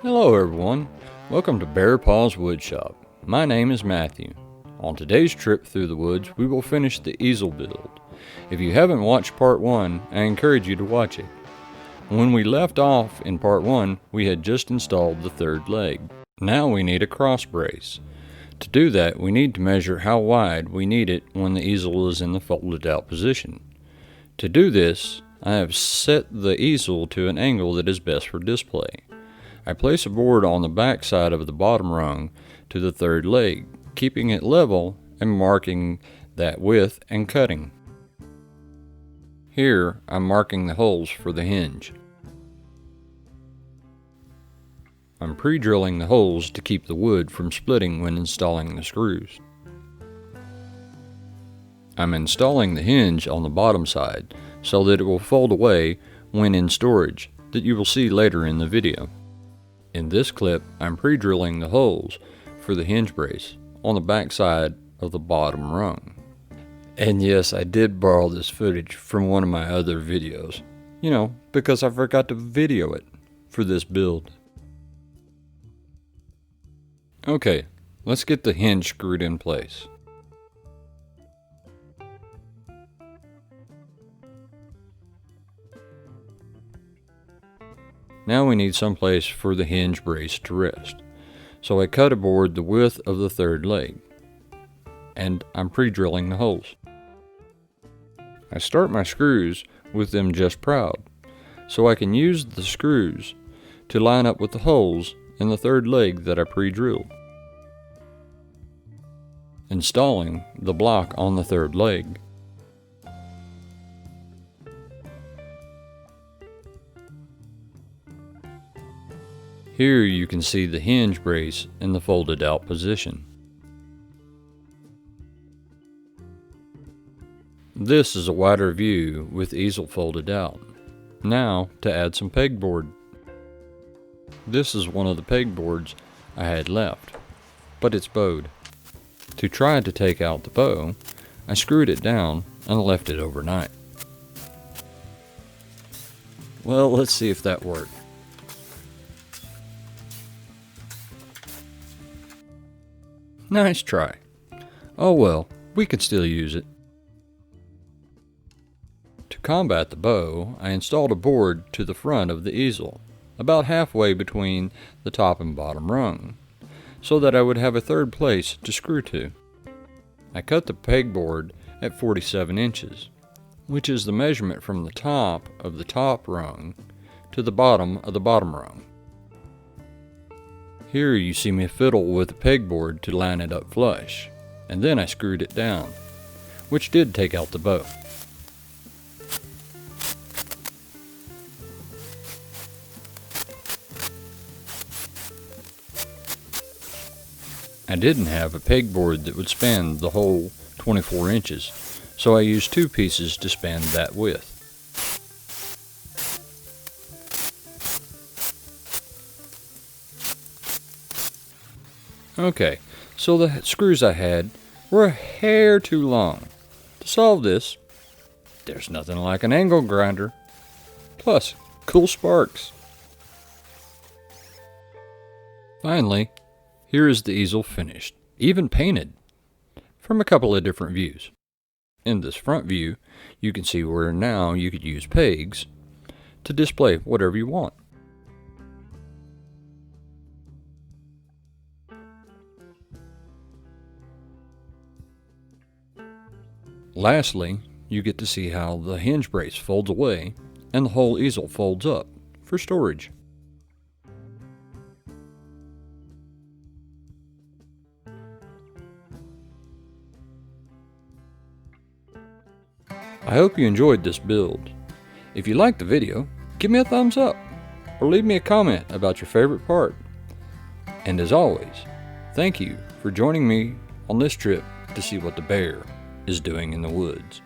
Hello everyone, welcome to Bear Paws Woodshop. My name is Matthew. On today's trip through the woods, we will finish the easel build. If you haven't watched part 1, I encourage you to watch it. When we left off in part 1, we had just installed the third leg. Now we need a cross brace. To do that, we need to measure how wide we need it when the easel is in the folded out position. To do this, I have set the easel to an angle that is best for display. I place a board on the back side of the bottom rung to the third leg, keeping it level and marking that width and cutting. Here I'm marking the holes for the hinge. I'm pre-drilling the holes to keep the wood from splitting when installing the screws. I'm installing the hinge on the bottom side so that it will fold away when in storage, that you will see later in the video. In this clip, I'm pre-drilling the holes for the hinge brace on the back side of the bottom rung. And yes, I did borrow this footage from one of my other videos. Because I forgot to video it for this build. Okay, let's get the hinge screwed in place. Now we need some place for the hinge brace to rest. So I cut a board the width of the third leg, and I'm pre-drilling the holes. I start my screws with them just proud, so I can use the screws to line up with the holes in the third leg that I pre-drilled. Installing the block on the third leg. Here you can see the hinge brace in the folded out position. This is a wider view with easel folded out. Now to add some pegboard. This is one of the pegboards I had left, but it's bowed. To try to take out the bow, I screwed it down and left it overnight. Well, let's see if that worked. Nice try. Oh well, we could still use it. To combat the bow, I installed a board to the front of the easel, about halfway between the top and bottom rung, so that I would have a third place to screw to. I cut the pegboard at 47 inches, which is the measurement from the top of the top rung to the bottom of the bottom rung. Here you see me fiddle with the pegboard to line it up flush, and then I screwed it down, which did take out the bow. I didn't have a pegboard that would span the whole 24 inches, so I used 2 pieces to span that width. Okay, so the screws I had were a hair too long. To solve this, there's nothing like an angle grinder. Plus, cool sparks. Finally, here is the easel finished, even painted, from a couple of different views. In this front view, you can see where now you could use pegs to display whatever you want. Lastly, you get to see how the hinge brace folds away and the whole easel folds up for storage. I hope you enjoyed this build. If you liked the video, give me a thumbs up or leave me a comment about your favorite part. And as always, thank you for joining me on this trip to see what the bear is doing in the woods.